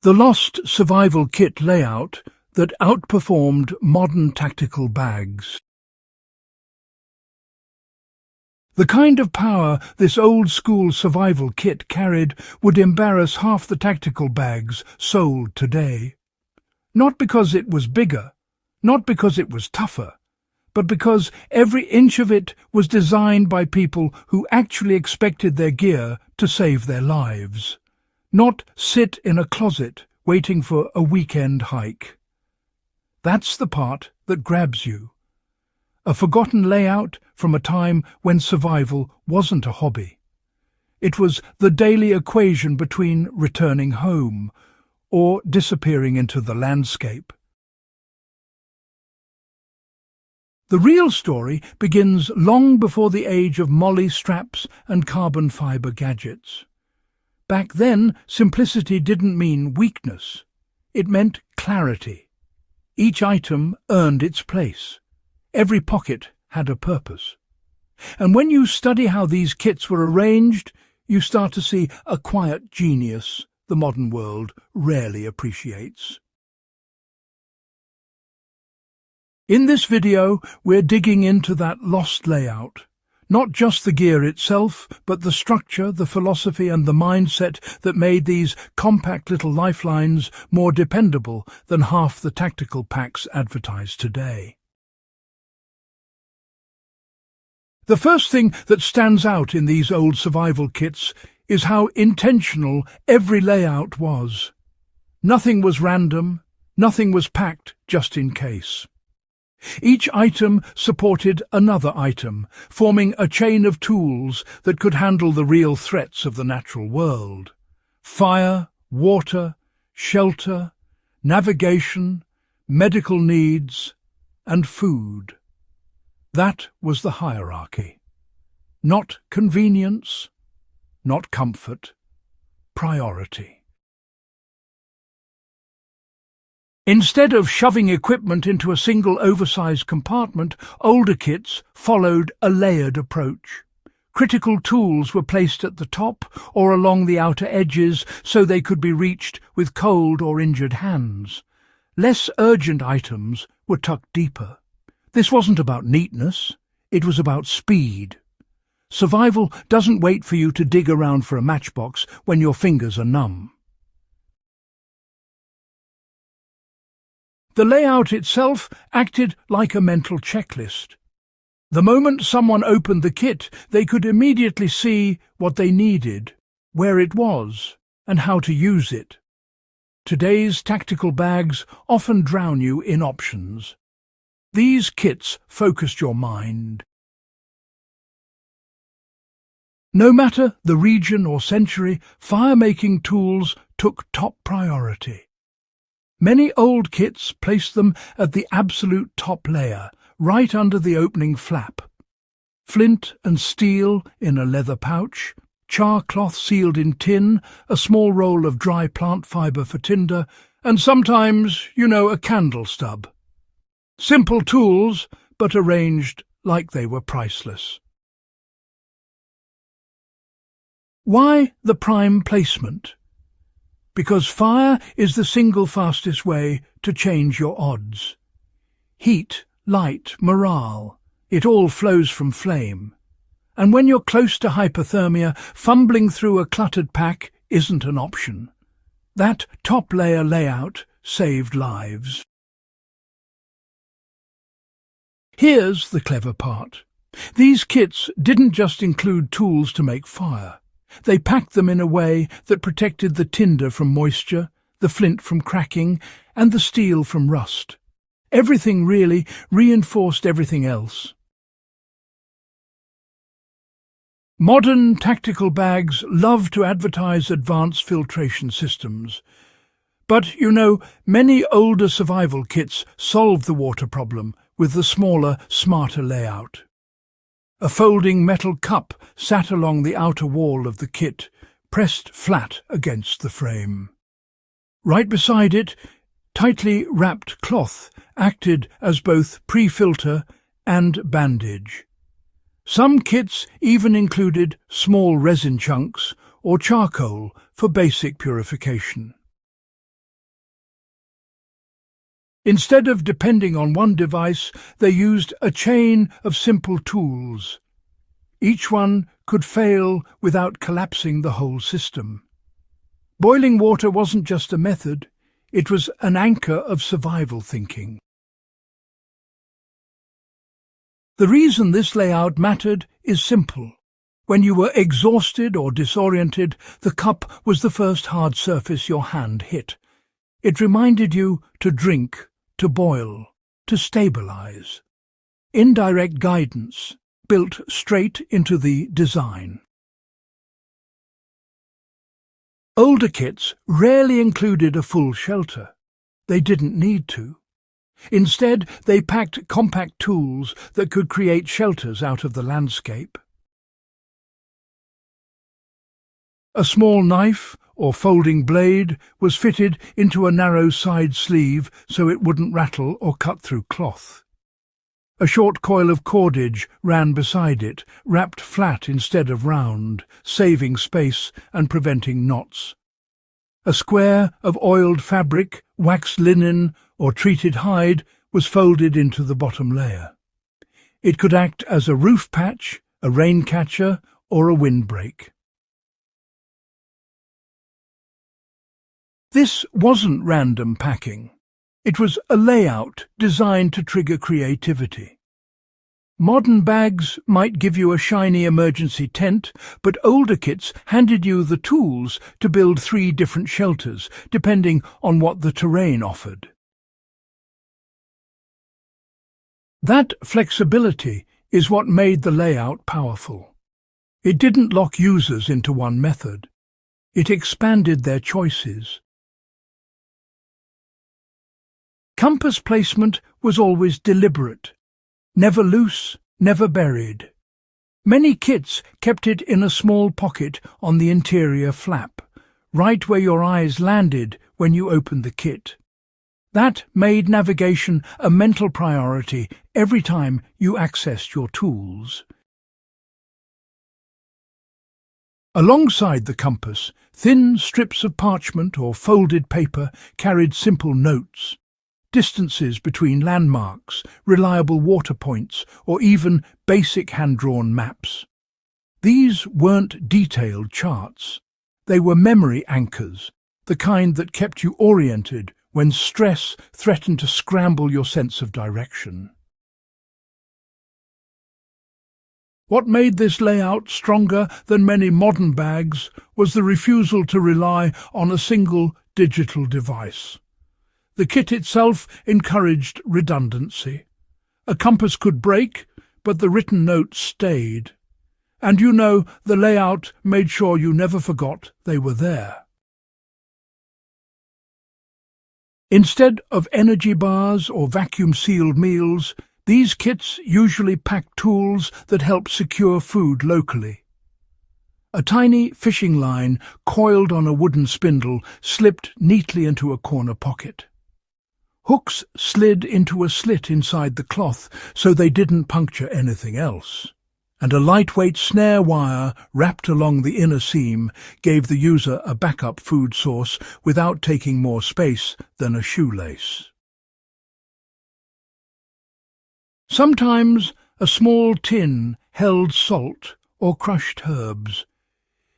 The lost survival kit layout that outperformed modern tactical bags. The kind of power this old-school survival kit carried would embarrass half the tactical bags sold today. Not because it was bigger, not because it was tougher, but because every inch of it was designed by people who actually expected their gear to save their lives. Not sit in a closet waiting for a weekend hike. That's the part that grabs you. A forgotten layout from a time when survival wasn't a hobby. It was the daily equation between returning home or disappearing into the landscape. The real story begins long before the age of molly straps and carbon fiber gadgets. Back then, simplicity didn't mean weakness. It meant clarity. Each item earned its place. Every pocket had a purpose. And when you study how these kits were arranged, you start to see a quiet genius the modern world rarely appreciates. In this video, we're digging into that lost layout. Not just the gear itself, but the structure, the philosophy and the mindset that made these compact little lifelines more dependable than half the tactical packs advertised today. The first thing that stands out in these old survival kits is how intentional every layout was. Nothing was random, nothing was packed just in case. Each item supported another item, forming a chain of tools that could handle the real threats of the natural world. Fire, water, shelter, navigation, medical needs, and food. That was the hierarchy. Not convenience, not comfort, priority. Instead of shoving equipment into a single oversized compartment, older kits followed a layered approach. Critical tools were placed at the top or along the outer edges so they could be reached with cold or injured hands. Less urgent items were tucked deeper. This wasn't about neatness, it was about speed. Survival doesn't wait for you to dig around for a matchbox when your fingers are numb. The layout itself acted like a mental checklist. The moment someone opened the kit, they could immediately see what they needed, where it was, and how to use it. Today's tactical bags often drown you in options. These kits focused your mind. No matter the region or century, fire-making tools took top priority. Many old kits placed them at the absolute top layer, right under the opening flap. Flint and steel in a leather pouch, char cloth sealed in tin, a small roll of dry plant fibre for tinder, and sometimes, a candle stub. Simple tools, but arranged like they were priceless. Why the prime placement? Because fire is the single fastest way to change your odds. Heat, light, morale, it all flows from flame. And when you're close to hypothermia, fumbling through a cluttered pack isn't an option. That top layer layout saved lives. Here's the clever part. These kits didn't just include tools to make fire. They packed them in a way that protected the tinder from moisture, the flint from cracking, and the steel from rust. Everything really reinforced everything else. Modern tactical bags love to advertise advanced filtration systems. But, many older survival kits solved the water problem with the smaller, smarter layout. A folding metal cup sat along the outer wall of the kit, pressed flat against the frame. Right beside it, tightly wrapped cloth acted as both pre-filter and bandage. Some kits even included small resin chunks or charcoal for basic purification. Instead of depending on one device, they used a chain of simple tools. Each one could fail without collapsing the whole system. Boiling water wasn't just a method, it was an anchor of survival thinking. The reason this layout mattered is simple. When you were exhausted or disoriented, the cup was the first hard surface your hand hit. It reminded you to drink, to boil, to stabilize. Indirect guidance, built straight into the design. Older kits rarely included a full shelter. They didn't need to. Instead, they packed compact tools that could create shelters out of the landscape. A small knife or folding blade was fitted into a narrow side sleeve so it wouldn't rattle or cut through cloth. A short coil of cordage ran beside it, wrapped flat instead of round, saving space and preventing knots. A square of oiled fabric, waxed linen, or treated hide was folded into the bottom layer. It could act as a roof patch, a rain catcher, or a windbreak. This wasn't random packing. It was a layout designed to trigger creativity. Modern bags might give you a shiny emergency tent, but older kits handed you the tools to build 3 different shelters, depending on what the terrain offered. That flexibility is what made the layout powerful. It didn't lock users into one method. It expanded their choices. Compass placement was always deliberate. Never loose, never buried. Many kits kept it in a small pocket on the interior flap, right where your eyes landed when you opened the kit. That made navigation a mental priority every time you accessed your tools. Alongside the compass, thin strips of parchment or folded paper carried simple notes. Distances between landmarks, reliable water points, or even basic hand-drawn maps. These weren't detailed charts. They were memory anchors, the kind that kept you oriented when stress threatened to scramble your sense of direction. What made this layout stronger than many modern bags was the refusal to rely on a single digital device. The kit itself encouraged redundancy. A compass could break, but the written notes stayed. And the layout made sure you never forgot they were there. Instead of energy bars or vacuum-sealed meals, these kits usually packed tools that helped secure food locally. A tiny fishing line, coiled on a wooden spindle, slipped neatly into a corner pocket. Hooks slid into a slit inside the cloth so they didn't puncture anything else, and a lightweight snare wire wrapped along the inner seam gave the user a backup food source without taking more space than a shoelace. Sometimes a small tin held salt or crushed herbs.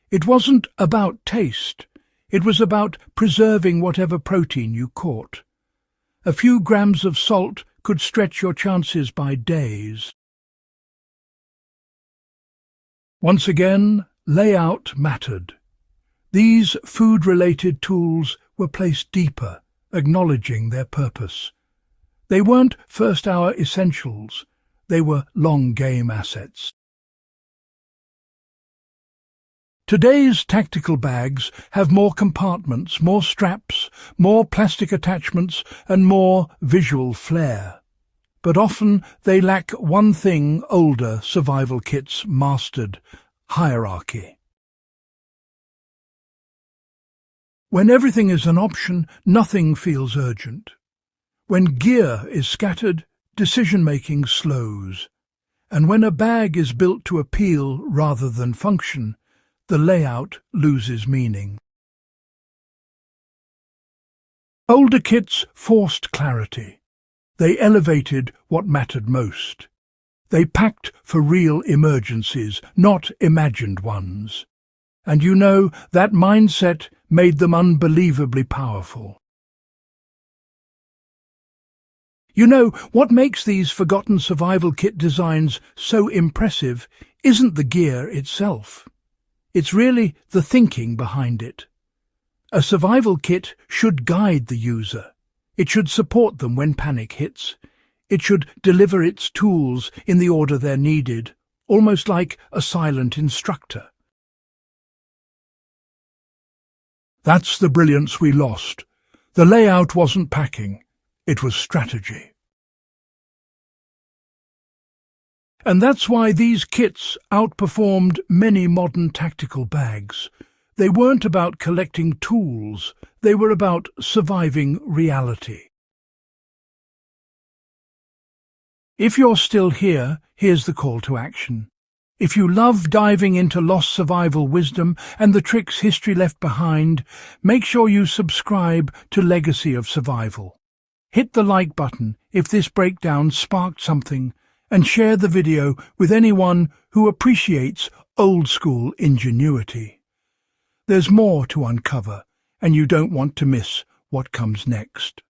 It wasn't about taste, it was about preserving whatever protein you caught. A few grams of salt could stretch your chances by days. Once again, layout mattered. These food-related tools were placed deeper, acknowledging their purpose. They weren't first-hour essentials, they were long-game assets. Today's tactical bags have more compartments, more straps, more plastic attachments, and more visual flair. But often they lack one thing older survival kits mastered: hierarchy. When everything is an option, nothing feels urgent. When gear is scattered, decision-making slows. And when a bag is built to appeal rather than function, the layout loses meaning. Older kits forced clarity. They elevated what mattered most. They packed for real emergencies, not imagined ones. And you know, that mindset made them unbelievably powerful. You know, what makes these forgotten survival kit designs so impressive isn't the gear itself. It's really the thinking behind it. A survival kit should guide the user. It should support them when panic hits. It should deliver its tools in the order they're needed, almost like a silent instructor. That's the brilliance we lost. The layout wasn't packing, it was strategy. And that's why these kits outperformed many modern tactical bags. They weren't about collecting tools, they were about surviving reality. If you're still here, here's the call to action. If you love diving into lost survival wisdom and the tricks history left behind, make sure you subscribe to Legacy of Survival. Hit the like button if this breakdown sparked something, and share the video with anyone who appreciates old-school ingenuity. There's more to uncover, and you don't want to miss what comes next.